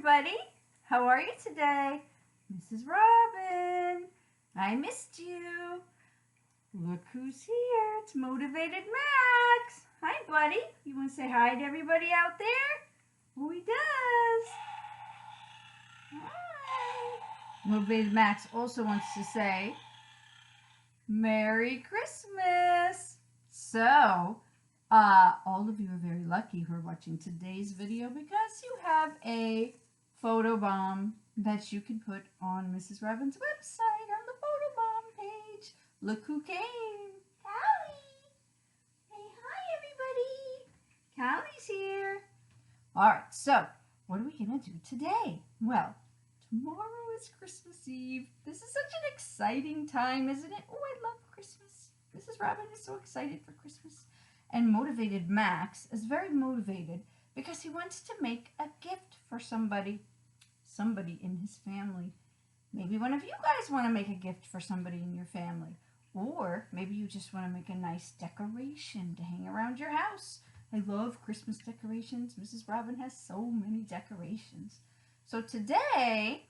everybody. How are you today? Mrs. Robin, I missed you. Look who's here. It's Motivated Max. Hi, buddy. You want to say hi to everybody out there? Oh, he does. Hi. Motivated Max also wants to say Merry Christmas. So, all of you are very lucky who are watching today's video because you have a photobomb that you can put on Mrs. Robin's website on the photobomb page. Look who came. Callie. Hey, hi, everybody. Callie's here. All right, so what are we going to do today? Well, tomorrow is Christmas Eve. This is such an exciting time, isn't it? Oh, I love Christmas. Mrs. Robin is so excited for Christmas. And Motivated Max is very motivated because he wants to make a gift for somebody in his family. Maybe one of you guys want to make a gift for somebody in your family. Or maybe you just want to make a nice decoration to hang around your house. I love Christmas decorations. Mrs. Robin has so many decorations. So today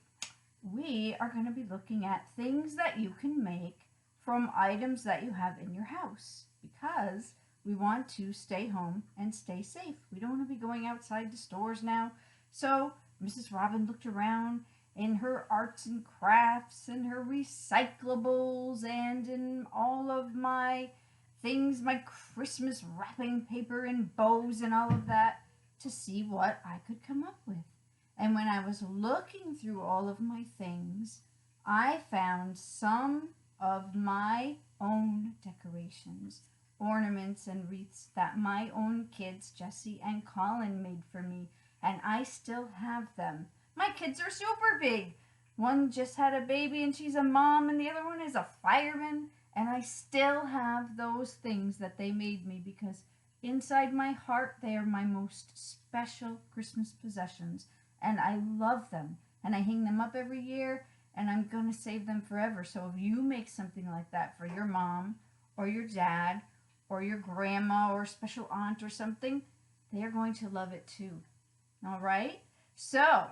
we are going to be looking at things that you can make from items that you have in your house because we want to stay home and stay safe. We don't want to be going outside the stores now. So Mrs. Robin looked around in her arts and crafts and her recyclables and in all of my things, my Christmas wrapping paper and bows and all of that to see what I could come up with. And when I was looking through all of my things, I found some of my own decorations, ornaments and wreaths that my own kids, Jesse and Colin, made for me, and I still have them. My kids are super big. One just had a baby and she's a mom, and the other one is a fireman, and I still have those things that they made me because inside my heart they are my most special Christmas possessions, and I love them, and I hang them up every year, and I'm going to save them forever. So if you make something like that for your mom or your dad or your grandma or special aunt or something, they are going to love it too. All right? So,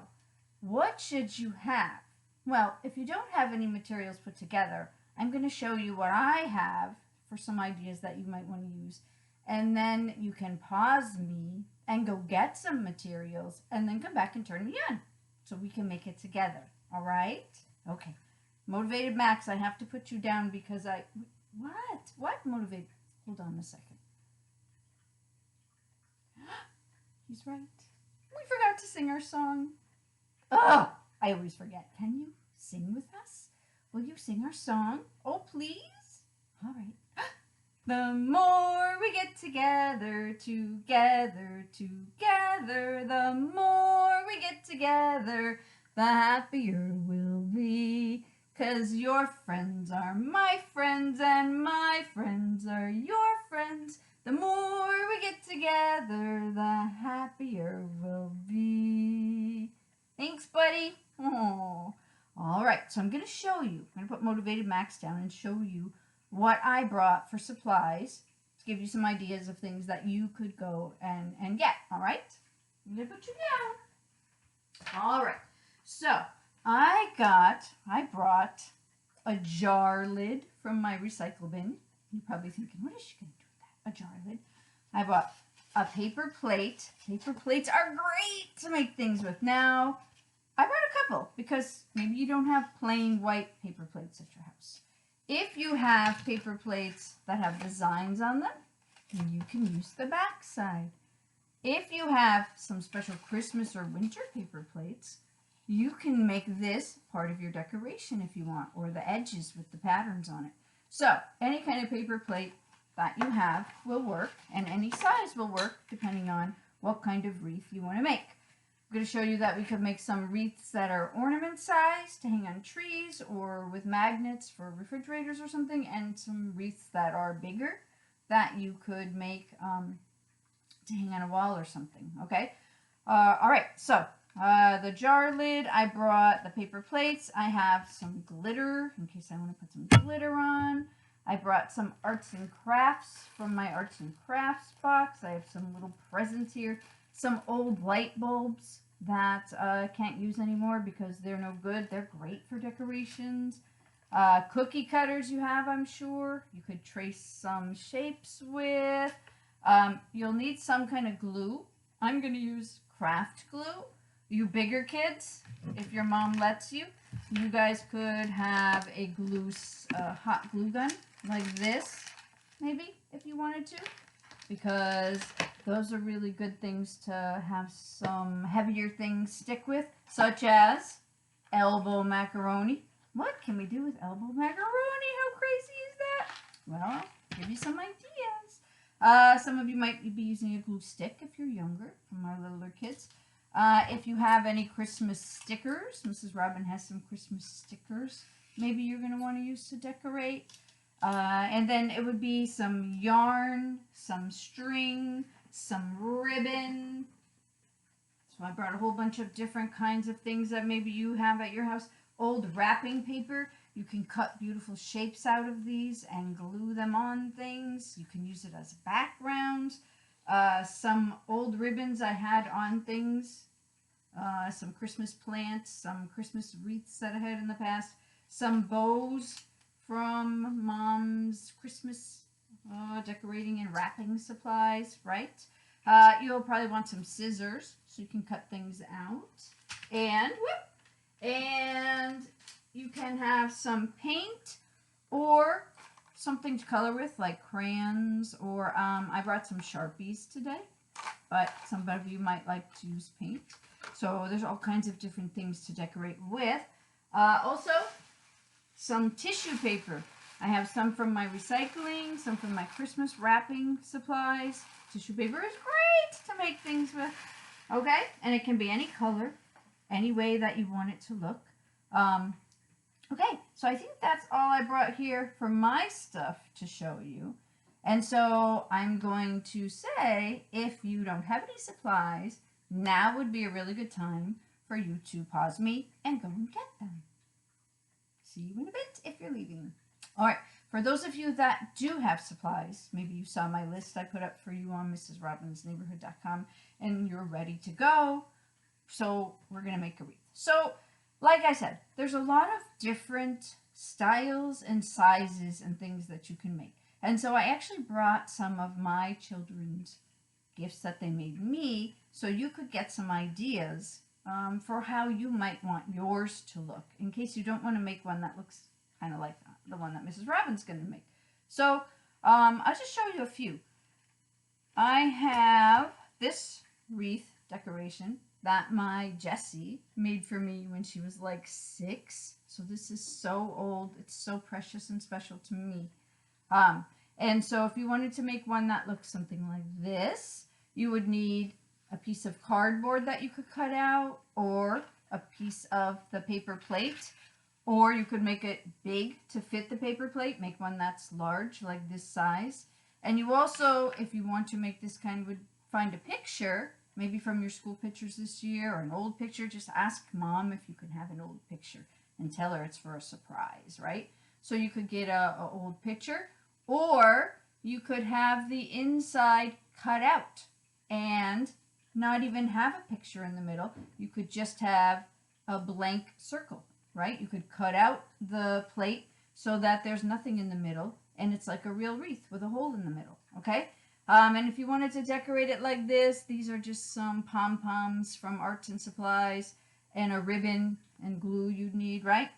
what should you have? Well, if you don't have any materials put together, I'm going to show you what I have for some ideas that you might want to use. And then you can pause me and go get some materials and then come back and turn me on so we can make it together. All right? Okay. Motivated Max, I have to put you down because What motivated? Hold on a second. He's right. We forgot to sing our song. Oh, I always forget. Can you sing with us? Will you sing our song? Oh, please? All right. The more we get together, the more we get together, the happier we'll be. 'Cause your friends are my friends and my friends are your friends. The more we get together, the happier we'll be. Thanks, buddy. Oh. All right, so I'm going to show you. I'm going to put Motivated Max down and show you what I brought for supplies to give you some ideas of things that you could go and get. All right? I'm going to put you down. All right. So I brought a jar lid from my recycle bin. You're probably thinking, what is she going to do with that? A jar lid. I bought a paper plate. Paper plates are great to make things with. Now, I brought a couple because maybe you don't have plain white paper plates at your house. If you have paper plates that have designs on them, you can use the back side. If you have some special Christmas or winter paper plates, you can make this part of your decoration if you want, or the edges with the patterns on it. So, any kind of paper plate that you have will work, and any size will work depending on what kind of wreath you want to make. I'm going to show you that we could make some wreaths that are ornament size to hang on trees or with magnets for refrigerators or something, and some wreaths that are bigger that you could make to hang on a wall or something, okay? All right, so the jar lid, I brought the paper plates. I have some glitter in case I want to put some glitter on. I brought some arts and crafts from my arts and crafts box. I have some little presents here. Some old light bulbs that I can't use anymore because they're no good. They're great for decorations. Cookie cutters you have, I'm sure. You could trace some shapes with. You'll need some kind of glue. I'm going to use craft glue. You bigger kids, if your mom lets you, you guys could have a hot glue gun like this, maybe, if you wanted to, because those are really good things to have some heavier things stick with, such as elbow macaroni. What can we do with elbow macaroni? How crazy is that? Well, I'll give you some ideas. Some of you might be using a glue stick if you're younger, from our littler kids. If you have any Christmas stickers, Mrs. Robin has some Christmas stickers maybe you're going to want to use to decorate. And then it would be some yarn, some string, some ribbon. So I brought a whole bunch of different kinds of things that maybe you have at your house. Old wrapping paper. You can cut beautiful shapes out of these and glue them on things. You can use it as backgrounds. Some old ribbons I had on things. Some Christmas plants, some Christmas wreaths that I had in the past. Some bows from Mom's Christmas decorating and wrapping supplies, right? You'll probably want some scissors so you can cut things out. And you can have some paint or something to color with, like crayons, or I brought some Sharpies today, but some of you might like to use paint. So there's all kinds of different things to decorate with. Also, some tissue paper. I have some from my recycling, some from my Christmas wrapping supplies. Tissue paper is great to make things with. Okay, and it can be any color, any way that you want it to look. Okay, so I think that's all I brought here for my stuff to show you. And so I'm going to say, if you don't have any supplies, now would be a really good time for you to pause me and go and get them. See you in a bit if you're leaving. All right, for those of you that do have supplies, maybe you saw my list I put up for you on mrsrobinsneighborhood.com and you're ready to go. So we're going to make a wreath. So like I said, there's a lot of different styles and sizes and things that you can make. And so I actually brought some of my children's gifts that they made me so you could get some ideas for how you might want yours to look, in case you don't want to make one that looks kind of like the one that Mrs. Robin's going to make. So I'll just show you a few. I have this wreath decoration that my Jessie made for me when she was like 6. So this is so old. It's so precious and special to me. And so if you wanted to make one that looks something like this, you would need a piece of cardboard that you could cut out, or a piece of the paper plate, or you could make it big to fit the paper plate, make one that's large, like this size. And you also, if you want to make this kind, would find a picture, maybe from your school pictures this year, or an old picture. Just ask Mom if you can have an old picture and tell her it's for a surprise, right? So you could get a old picture, or you could have the inside cut out and not even have a picture in the middle. You could just have a blank circle, right? You could cut out the plate so that there's nothing in the middle, and it's like a real wreath with a hole in the middle, okay? And if you wanted to decorate it like this, these are just some pom-poms from Arts and Supplies, and a ribbon and glue you'd need, right?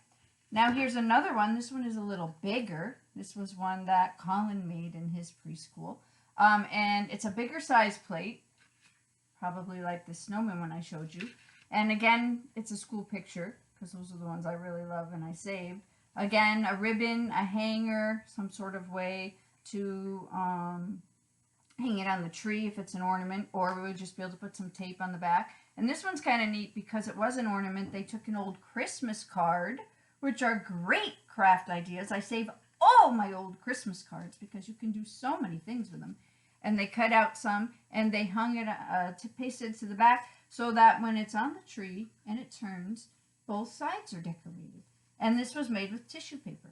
Now here's another one. This one is a little bigger. This was one that Colin made in his preschool. And it's a bigger size plate, probably like the snowman one I showed you. And again, it's a school picture, because those are the ones I really love and I saved. Again, a ribbon, a hanger, some sort of way to hang it on the tree if it's an ornament, or we would just be able to put some tape on the back. And this one's kind of neat because it was an ornament. They took an old Christmas card, which are great craft ideas. I save all my old Christmas cards because you can do so many things with them. And they cut out some and they hung it, pasted it to the back so that when it's on the tree and it turns, both sides are decorated. And this was made with tissue paper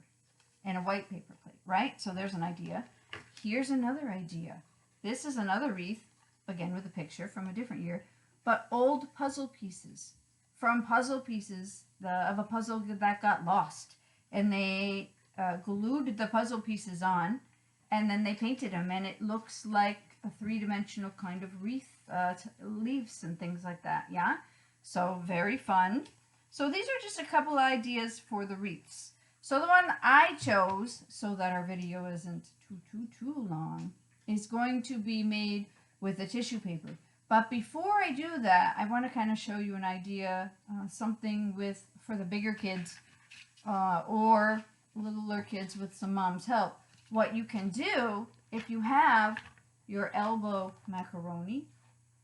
and a white paper plate, right? So there's an idea. Here's another idea. This is another wreath, again with a picture from a different year, but old puzzle pieces from puzzle pieces of a puzzle that got lost. And they glued the puzzle pieces on, and then they painted them, and it looks like a three-dimensional kind of wreath, leaves and things like that, yeah? So very fun. So these are just a couple ideas for the wreaths. So the one I chose, so that our video isn't too long, is going to be made with a tissue paper. But before I do that, I want to kind of show you an idea, something for the bigger kids or littler kids with some mom's help. What you can do if you have your elbow macaroni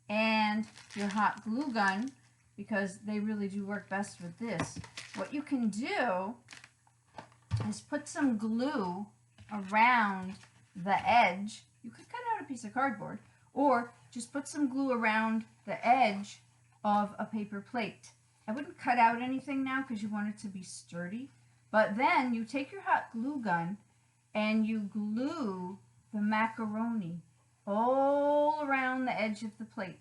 and your hot glue gun, because they really do work best with this, what you can do is put some glue around the edge. You could cut out a piece of cardboard, or just put some glue around the edge of a paper plate. I wouldn't cut out anything now because you want it to be sturdy, but then you take your hot glue gun and you glue the macaroni all around the edge of the plate.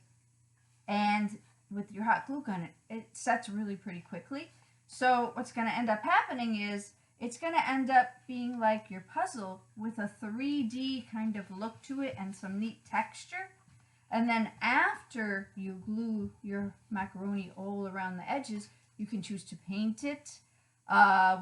And with your hot glue gun, it sets really pretty quickly. So what's going to end up happening is it's going to end up being like your puzzle with a 3D kind of look to it and some neat texture. And then after you glue your macaroni all around the edges, you can choose to paint it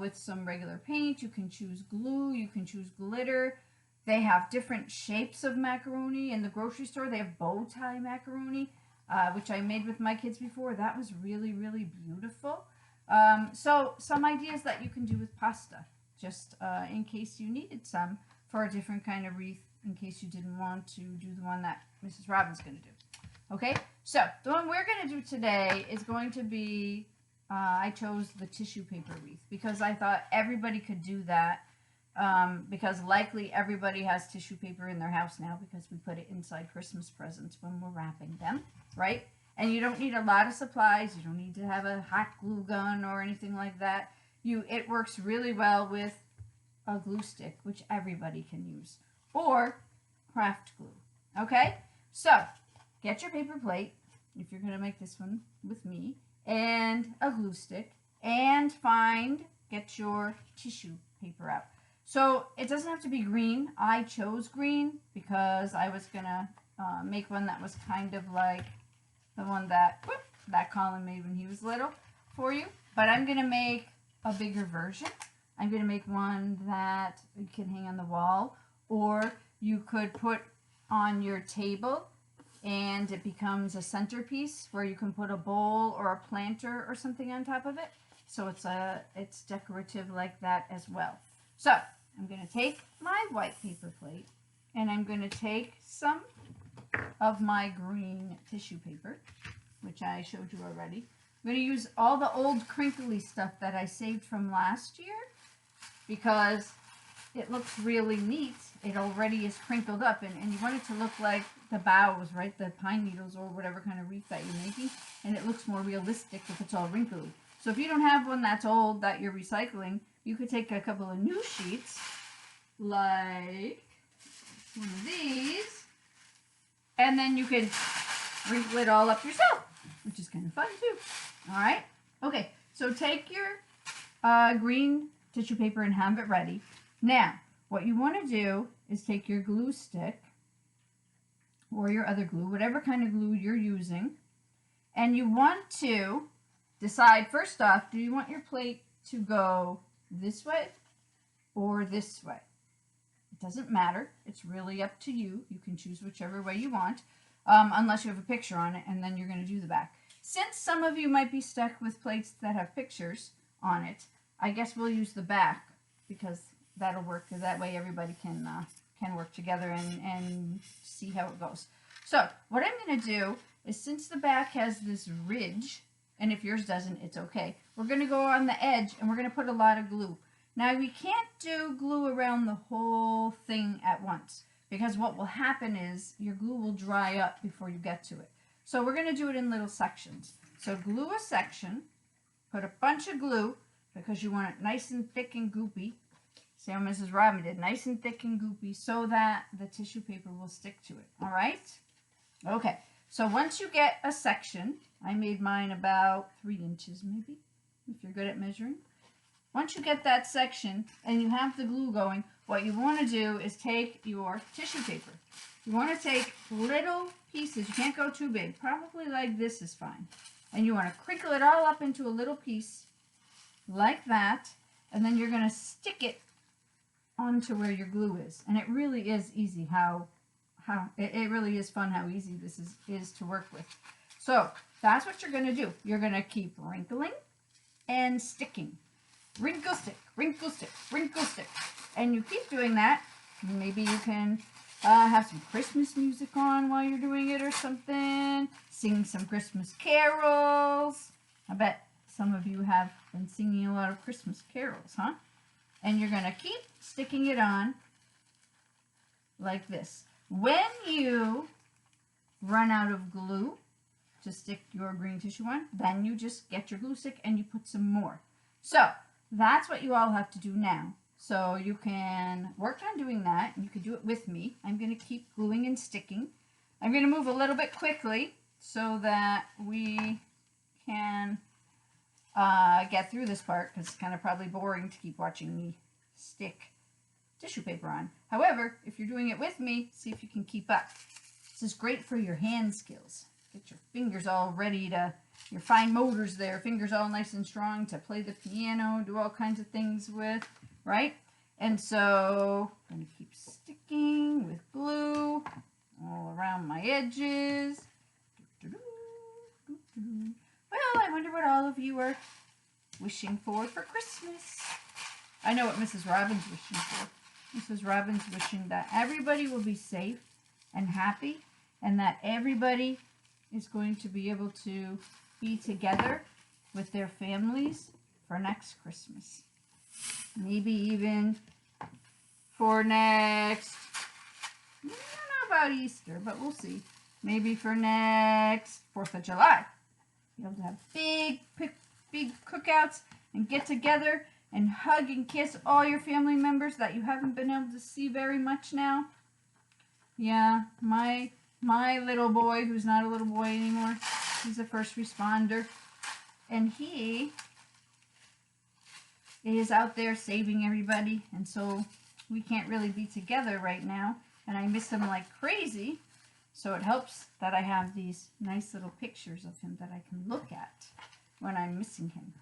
with some regular paint. You can choose glue. You can choose glitter. They have different shapes of macaroni. In the grocery store, they have bow tie macaroni, which I made with my kids before. That was really, really beautiful. So some ideas that you can do with pasta, just in case you needed some for a different kind of wreath, in case you didn't want to do the one that Mrs. Robin's going to do. Okay, so the one we're going to do today is going to be, I chose the tissue paper wreath because I thought everybody could do that, because likely everybody has tissue paper in their house now because we put it inside Christmas presents when we're wrapping them, right? And you don't need a lot of supplies. You don't need to have a hot glue gun or anything like that. It works really well with a glue stick, which everybody can use, or craft glue. Okay? So, get your paper plate, if you're going to make this one with me, and a glue stick, and get your tissue paper out. So, it doesn't have to be green. I chose green because I was going to make one that was kind of like the one that Colin made when he was little for you. But I'm going to make a bigger version. I'm going to make one that you can hang on the wall, or you could put on your table and it becomes a centerpiece where you can put a bowl or a planter or something on top of it. So it's decorative like that as well. So I'm going to take my white paper plate and I'm going to take some of my green tissue paper, which I showed you already. I'm going to use all the old crinkly stuff that I saved from last year because it looks really neat. It already is crinkled up, and you want it to look like the boughs, right? The pine needles or whatever kind of wreath that you're making, and it looks more realistic if it's all wrinkly. So if you don't have one that's old that you're recycling, you could take a couple of new sheets, like one of these, and then you can wrinkle it all up yourself, which is kind of fun too. All right? Okay, so take your green tissue paper and have it ready. Now, what you want to do is take your glue stick or your other glue, whatever kind of glue you're using, and you want to decide, first off, do you want your plate to go this way or this way? It doesn't matter. It's really up to you. You can choose whichever way you want, unless you have a picture on it, and then you're going to do the back. Since some of you might be stuck with plates that have pictures on it, I guess we'll use the back because that'll work. Because that way everybody can work together and see how it goes. So what I'm going to do is, since the back has this ridge, and if yours doesn't, it's okay, we're going to go on the edge and we're going to put a lot of glue. Now, we can't do glue around the whole thing at once because what will happen is your glue will dry up before you get to it. So we're going to do it in little sections. So glue a section, put a bunch of glue because you want it nice and thick and goopy. See how Mrs. Robin did, nice and thick and goopy, so that the tissue paper will stick to it. All right? Okay, So once you get a section, I made mine about 3 inches maybe, if you're good at measuring. Once you get that section and you have the glue going, what you want to do is take your tissue paper. You want to take little pieces. You can't go too big. Probably like this is fine. And you want to crinkle it all up into a little piece like that. And then you're going to stick it onto where your glue is. And it really is easy it really is fun how easy this is to work with. So that's what you're going to do. You're going to keep wrinkling and sticking. Wrinkle, stick, wrinkle, stick, wrinkle, stick. And you keep doing that. Maybe you can have some Christmas music on while you're doing it or something. Sing some Christmas carols. I bet some of you have been singing a lot of Christmas carols, huh? And you're going to keep sticking it on like this. When you run out of glue to stick your green tissue on, then you just get your glue stick and you put some more. So that's what you all have to do now. So you can work on doing that. You can do it with me. I'm going to keep gluing and sticking. I'm going to move a little bit quickly so that we can get through this part, because it's kind of probably boring to keep watching me stick tissue paper on. However, if you're doing it with me, see if you can keep up. This is great for your hand skills. Get your fingers all ready to, your fine motors there, fingers all nice and strong to play the piano, do all kinds of things with, right? And so I'm going to keep sticking with glue all around my edges. Well, I wonder what all of you are wishing for Christmas. I know what Mrs. Robin's wishing for. Mrs. Robin's wishing that everybody will be safe and happy, and that everybody is going to be able to be together with their families for next Christmas. Maybe even for next, I don't know about Easter, but we'll see. Maybe for next 4th of July. Be able to have big cookouts and get together and hug and kiss all your family members that you haven't been able to see very much now. Yeah, my little boy, who's not a little boy anymore, he's a first responder. And he is out there saving everybody. And so we can't really be together right now. And I miss him like crazy. So it helps that I have these nice little pictures of him that I can look at when I'm missing him.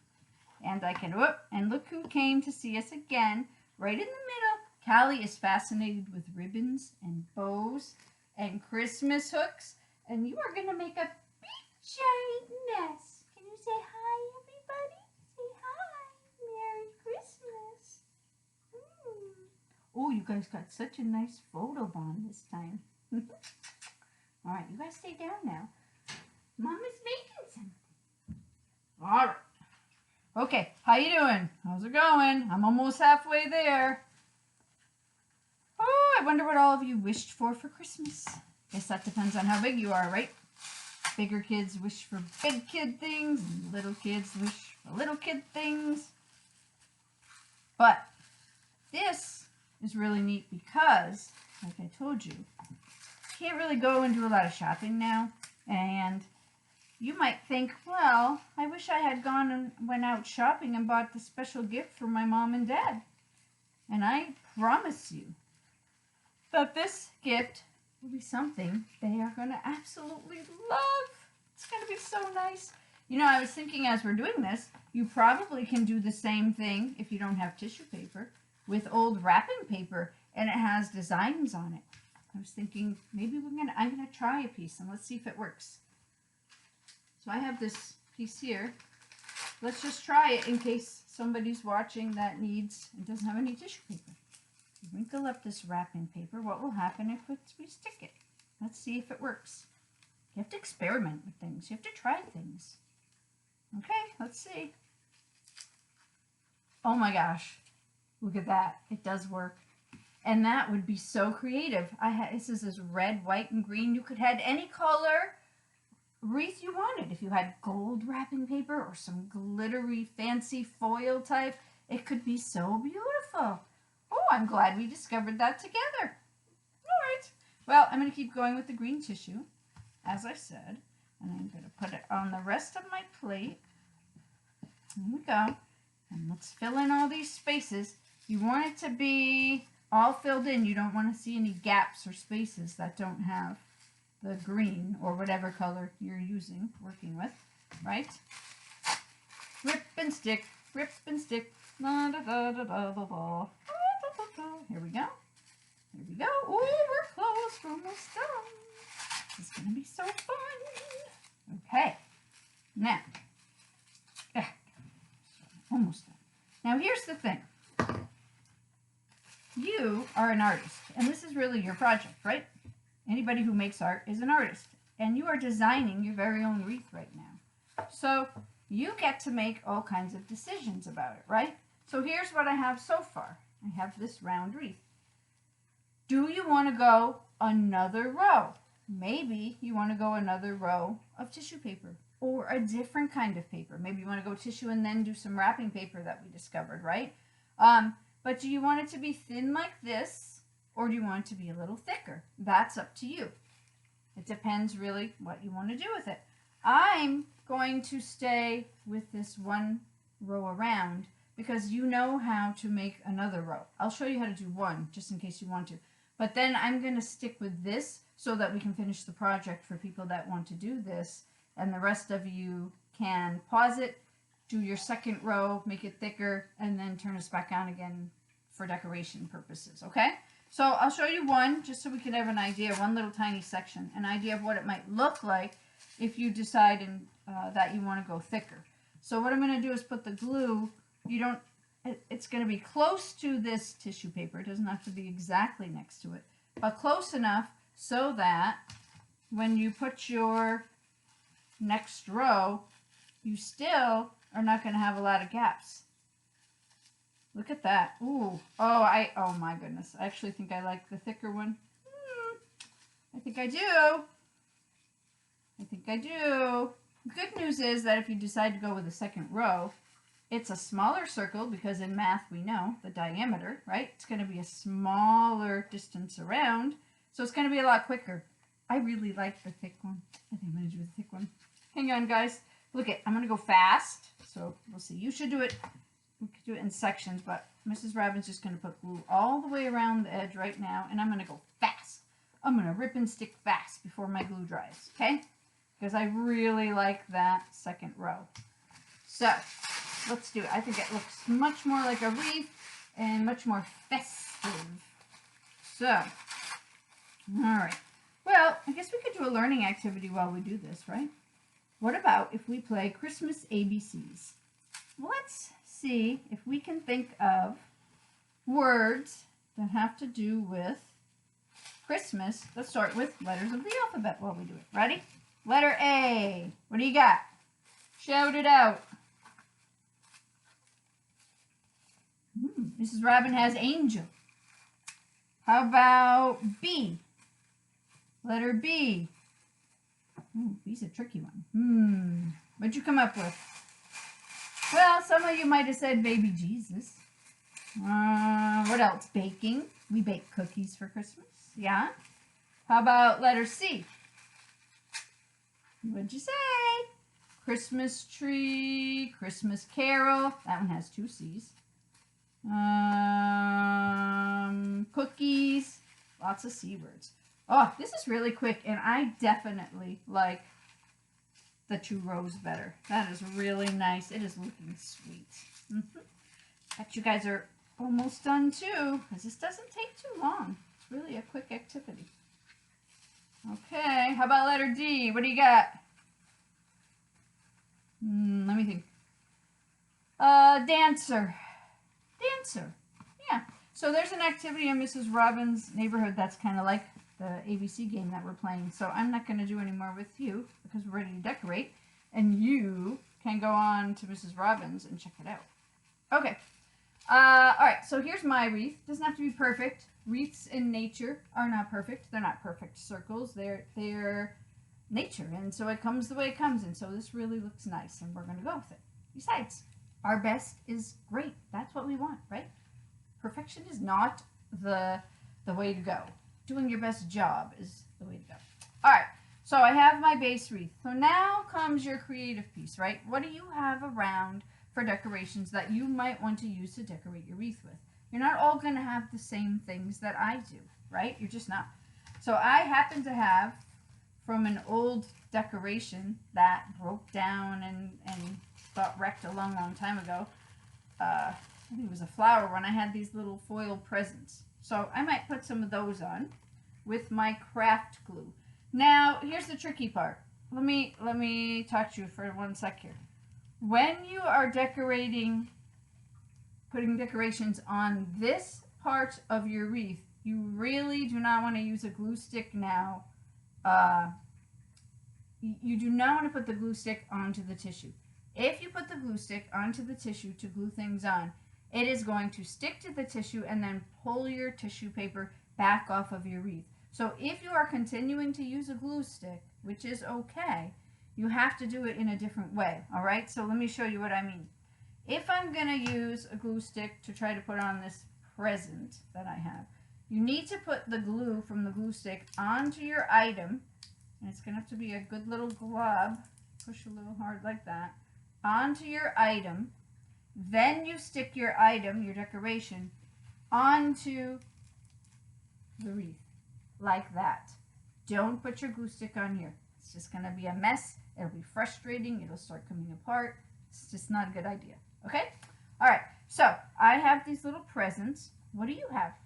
And I can, whoop, and look who came to see us again, right in the middle. Callie is fascinated with ribbons and bows and Christmas hooks. And you are going to make a big giant mess. Can you say hi, everybody? Say hi. Merry Christmas. Oh, you guys got such a nice photobomb this time. All right, you guys stay down now. Mama's making something. All right. Okay, how you doing? How's it going? I'm almost halfway there. Oh, I wonder what all of you wished for Christmas. Guess that depends on how big you are, right? Bigger kids wish for big kid things, and little kids wish for little kid things. But this is really neat because, like I told you, can't really go and do a lot of shopping now, and you might think, well, I wish I had gone and went out shopping and bought the special gift for my mom and dad. And I promise you that this gift will be something they are going to absolutely love. It's going to be so nice. You know, I was thinking as we're doing this, you probably can do the same thing if you don't have tissue paper with old wrapping paper, and it has designs on it. I was thinking maybe I'm gonna try a piece and let's see if it works. So I have this piece here. Let's just try it in case somebody's watching that doesn't have any tissue paper. Wrinkle up this wrapping paper. What will happen if we stick it? Let's see if it works. You have to experiment with things. You have to try things. Okay, let's see. Oh my gosh, look at that. It does work. And that would be so creative. This is red, white, and green. You could have any color wreath you wanted. If you had gold wrapping paper or some glittery, fancy foil type, it could be so beautiful. Oh, I'm glad we discovered that together. All right. Well, I'm going to keep going with the green tissue. as I said, and I'm going to put it on the rest of my plate. Here we go. And let's fill in all these spaces. You want it to be all filled in. You don't want to see any gaps or spaces that don't have the green or whatever color you're using, working with, right? Rip and stick, rip and stick. La, da, da, da, da, da, da. Here we go. Here we go. Oh, we're close. We're almost done. This is going to be so fun. Okay. Now, almost done. Now, here's the thing. You are an artist, and this is really your project, right? Anybody who makes art is an artist, and you are designing your very own wreath right now. So you get to make all kinds of decisions about it, right? So here's what I have so far. I have this round wreath. Do you want to go another row? Maybe you want to go another row of tissue paper or a different kind of paper. Maybe you want to go tissue and then do some wrapping paper that we discovered, right? But do you want it to be thin like this, or do you want it to be a little thicker? That's up to you. It depends really what you want to do with it. I'm going to stay with this one row around because you know how to make another row. I'll show you how to do one just in case you want to. But then I'm going to stick with this so that we can finish the project for people that want to do this. And the rest of you can pause it, do your second row, make it thicker, and then turn us back on again for decoration purposes, okay? So I'll show you one just so we can have an idea, one little tiny section, an idea of what it might look like if you decide that you want to go thicker. So what I'm going to do is put the glue, it's going to be close to this tissue paper. It doesn't have to be exactly next to it, but close enough so that when you put your next row, you still are not going to have a lot of gaps. Look at that. Ooh. Oh my goodness. I actually think I like the thicker one. I think I do. I think I do. Good news is that if you decide to go with a second row, it's a smaller circle because in math we know the diameter, right? It's going to be a smaller distance around, so it's going to be a lot quicker. I really like the thick one. I think I'm going to do the thick one. Hang on, guys. Look I'm going to go fast, so we'll see. You should do it. We could do it in sections, but Mrs. Robin's just going to put glue all the way around the edge right now, and I'm going to go fast. I'm going to rip and stick fast before my glue dries, okay? Because I really like that second row. So, let's do it. I think it looks much more like a wreath and much more festive. So, all right. Well, I guess we could do a learning activity while we do this, right? What about if we play Christmas ABCs? Let's see if we can think of words that have to do with Christmas. Let's start with letters of the alphabet while we do it. Ready? Letter A. What do you got? Shout it out. Mrs. Robin has angel. How about B? Letter B. Ooh, B's a tricky one. What'd you come up with? Well, some of you might have said baby Jesus. What else? Baking. We bake cookies for Christmas. Yeah. How about letter C? What'd you say? Christmas tree, Christmas carol. That one has 2 C's. Cookies. Lots of C words. Oh, this is really quick, and I definitely like the 2 rows better. That is really nice. It is looking sweet. Bet you guys are almost done too, because this doesn't take too long. It's really a quick activity. Okay, how about letter D? What do you got? Let me think. Dancer. Dancer. Yeah. So there's an activity in Mrs. Robin's neighborhood that's kind of like the ABC game that we're playing. So I'm not going to do any more with you because we're ready to decorate. And you can go on to Mrs. Robin's and check it out. Okay. All right. So here's my wreath. Doesn't have to be perfect. Wreaths in nature are not perfect. They're not perfect circles. They're nature. And so it comes the way it comes. And so this really looks nice. And we're going to go with it. Besides, our best is great. That's what we want, right? Perfection is not the way to go. Doing your best job is the way to go. All right. So I have my base wreath. So now comes your creative piece, right? What do you have around for decorations that you might want to use to decorate your wreath with? You're not all going to have the same things that I do, right? You're just not. So I happen to have, from an old decoration that broke down and got wrecked a long, long time ago, I think it was a flower one, I had these little foil presents. So I might put some of those on with my craft glue. Now, here's the tricky part. Let me talk to you for 1 sec here. When you are decorating, putting decorations on this part of your wreath, you really do not want to use a glue stick now. You do not want to put the glue stick onto the tissue. If you put the glue stick onto the tissue to glue things on, it is going to stick to the tissue and then pull your tissue paper back off of your wreath. So if you are continuing to use a glue stick, which is okay, you have to do it in a different way, all right? So let me show you what I mean. If I'm going to use a glue stick to try to put on this present that I have, you need to put the glue from the glue stick onto your item, and it's going to have to be a good little glob, push a little hard like that, onto your item. Then you stick your item, your decoration, onto the wreath, like that. Don't put your glue stick on here. It's just going to be a mess. It'll be frustrating. It'll start coming apart. It's just not a good idea. Okay? All right. So I have these little presents. What do you have?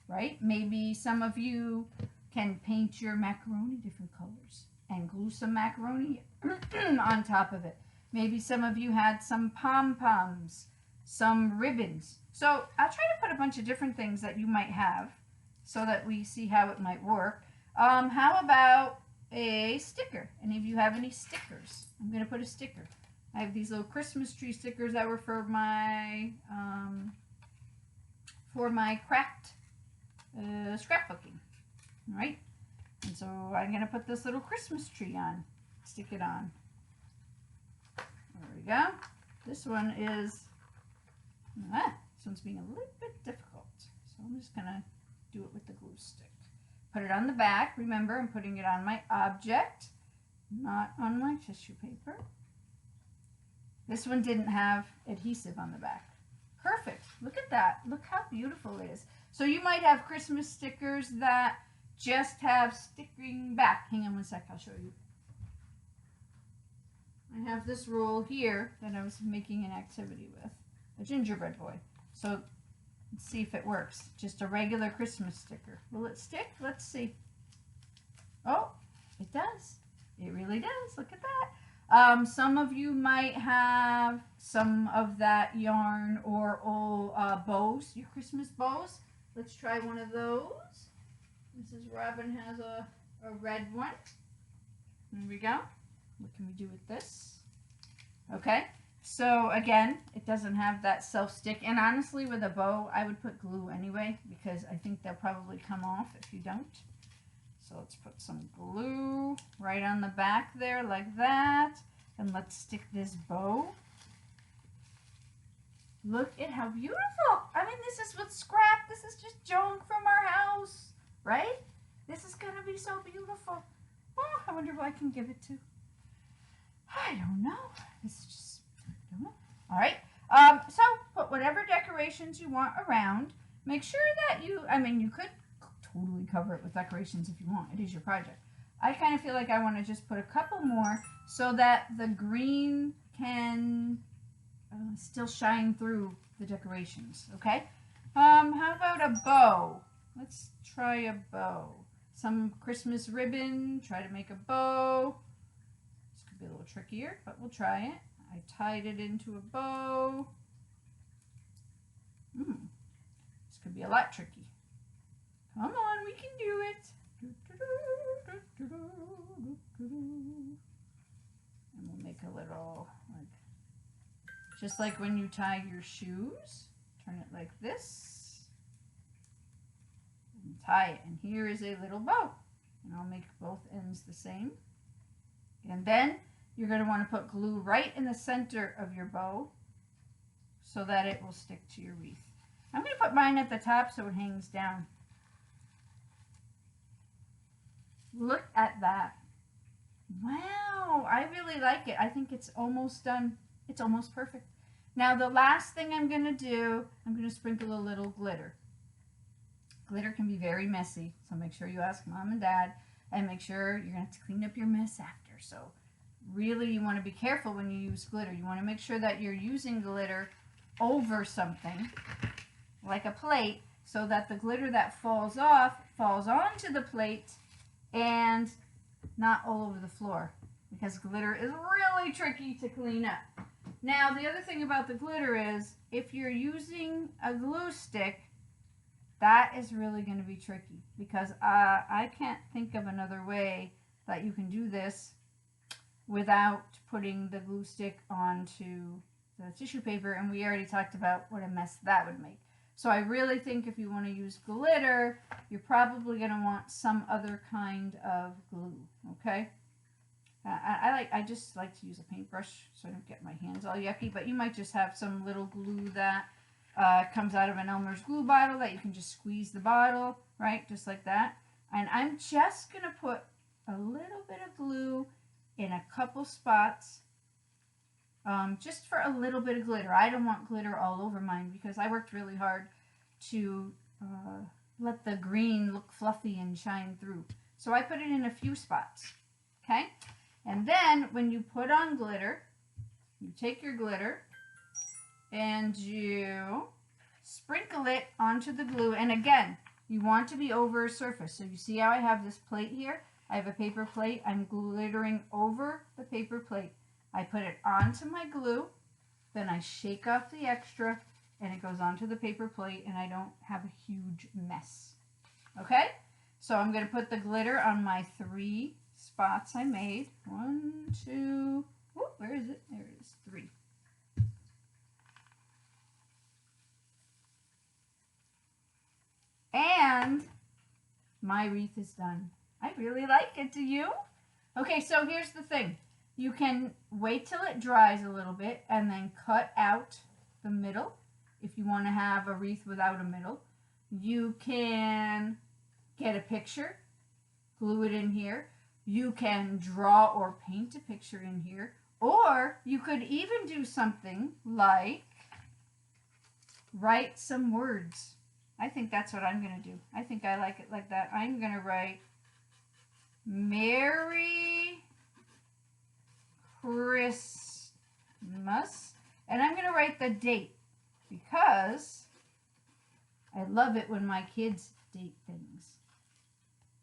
Right? Maybe some of you can paint your macaroni different colors and glue some macaroni on top of it. Maybe some of you had some pom-poms, some ribbons. So I'll try to put a bunch of different things that you might have so that we see how it might work. How about a sticker? Any of you have any stickers? I'm going to put a sticker. I have these little Christmas tree stickers that were for my craft scrapbooking. All right? And so I'm going to put this little Christmas tree on, stick it on. There we go. This one is, this one's being a little bit difficult. So I'm just going to do it with the glue stick. Put it on the back. Remember, I'm putting it on my object, not on my tissue paper. This one didn't have adhesive on the back. Perfect. Look at that. Look how beautiful it is. So you might have Christmas stickers that just have sticking back. Hang on 1 sec. I'll show you. I have this roll here that I was making an activity with, a gingerbread boy. So let's see if it works. Just a regular Christmas sticker. Will it stick? Let's see. Oh, it does. It really does. Look at that. Some of you might have some of that yarn or old bows, your Christmas bows. Let's try one of those. Mrs. Robin has a red one. There we go. What can we do with this? Okay, so again, it doesn't have that self-stick. And honestly, with a bow, I would put glue anyway, because I think they'll probably come off if you don't. So let's put some glue right on the back there like that. And let's stick this bow. Look at how beautiful. I mean, this is with scrap. This is just junk from our house, right? This is going to be so beautiful. Oh, I wonder who I can give it to. I don't know. This is just, I don't know. All right. So put whatever decorations you want around. Make sure that you could totally cover it with decorations if you want. It is your project. I kind of feel like I want to just put a couple more so that the green can still shine through the decorations. Okay. How about a bow? Let's try a bow. Some Christmas ribbon. Try to make a bow. This could be a little trickier, but we'll try it. I tied it into a bow. This could be a lot tricky. Come on, we can do it. And we'll make a little, like, just like when you tie your shoes. Turn it like this. And tie it. And here is a little bow. And I'll make both ends the same. And then you're going to want to put glue right in the center of your bow so that it will stick to your wreath. I'm going to put mine at the top so it hangs down. Look at that. Wow, I really like it. I think it's almost done. It's almost perfect. Now the last thing I'm going to do, I'm going to sprinkle a little glitter. Glitter can be very messy, so make sure you ask mom and dad, and make sure you're going to have to clean up your mess after. So really you want to be careful when you use glitter. You want to make sure that you're using glitter over something, like a plate, so that the glitter that falls off falls onto the plate and not all over the floor, because glitter is really tricky to clean up. Now, the other thing about the glitter is if you're using a glue stick, that is really going to be tricky, because I can't think of another way that you can do this without putting the glue stick onto the tissue paper, and we already talked about what a mess that would make. So I really think if you want to use glitter, you're probably going to want some other kind of glue, okay? I just like to use a paintbrush so I don't get my hands all yucky, but you might just have some little glue that comes out of an Elmer's glue bottle that you can just squeeze the bottle, right, just like that. And I'm just going to put a little bit of glue in a couple spots, just for a little bit of glitter. I don't want glitter all over mine because I worked really hard to let the green look fluffy and shine through. So I put it in a few spots, okay? And then when you put on glitter, you take your glitter and you sprinkle it onto the glue. And again, you want to be over a surface. So you see how I have this plate here? I have a paper plate. I'm glittering over the paper plate. I put it onto my glue, then I shake off the extra, and it goes onto the paper plate, and I don't have a huge mess. Okay? So I'm going to put the glitter on my 3 spots I made. 1, 2, whoop, where is it? There it is, 3. And my wreath is done. I really like it, do you? Okay, so here's the thing. You can wait till it dries a little bit and then cut out the middle if you want to have a wreath without a middle. You can get a picture, glue it in here. You can draw or paint a picture in here. Or you could even do something like write some words. I think that's what I'm going to do. I think I like it like that. I'm going to write Merry Christmas, and I'm going to write the date because I love it when my kids date things.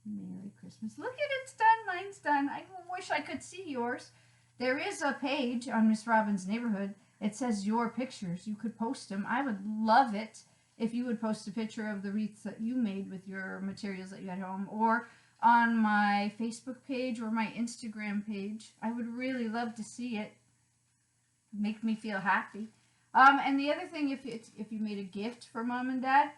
Merry Christmas. Look at it, it's done. Mine's done. I wish I could see yours. There is a page on Miss Robin's Neighborhood. It says your pictures. You could post them. I would love it if you would post a picture of the wreaths that you made with your materials that you had home, or on my Facebook page or my Instagram page. I would really love to see it. Make me feel happy. And the other thing, if you made a gift for mom and dad,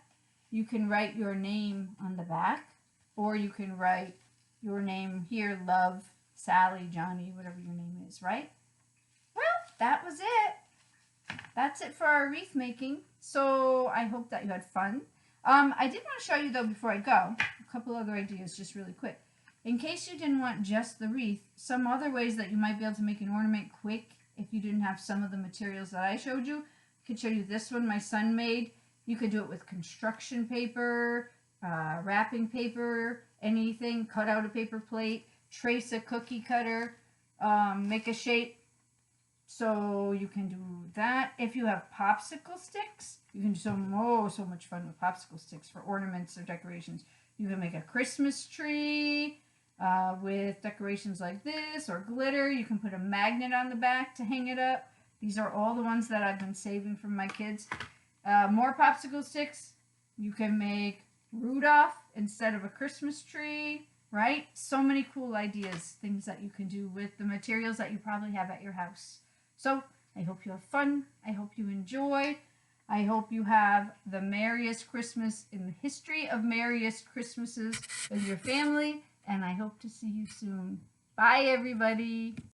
you can write your name on the back, or you can write your name here, love, Sally, Johnny, whatever your name is, right? Well, that was it. That's it for our wreath making. So I hope that you had fun. I did want to show you, though, before I go, a couple other ideas just really quick. In case you didn't want just the wreath, some other ways that you might be able to make an ornament quick if you didn't have some of the materials that I showed you. I could show you this one my son made. You could do it with construction paper, wrapping paper, anything. Cut out a paper plate, trace a cookie cutter, make a shape. So you can do that. If you have popsicle sticks, you can do so much fun with popsicle sticks for ornaments or decorations. You can make a Christmas tree with decorations like this, or glitter. You can put a magnet on the back to hang it up. These are all the ones that I've been saving from my kids. More popsicle sticks. You can make Rudolph instead of a Christmas tree, right? So many cool ideas, things that you can do with the materials that you probably have at your house. So I hope you have fun. I hope you enjoy. I hope you have the merriest Christmas in the history of merriest Christmases with your family. And I hope to see you soon. Bye, everybody.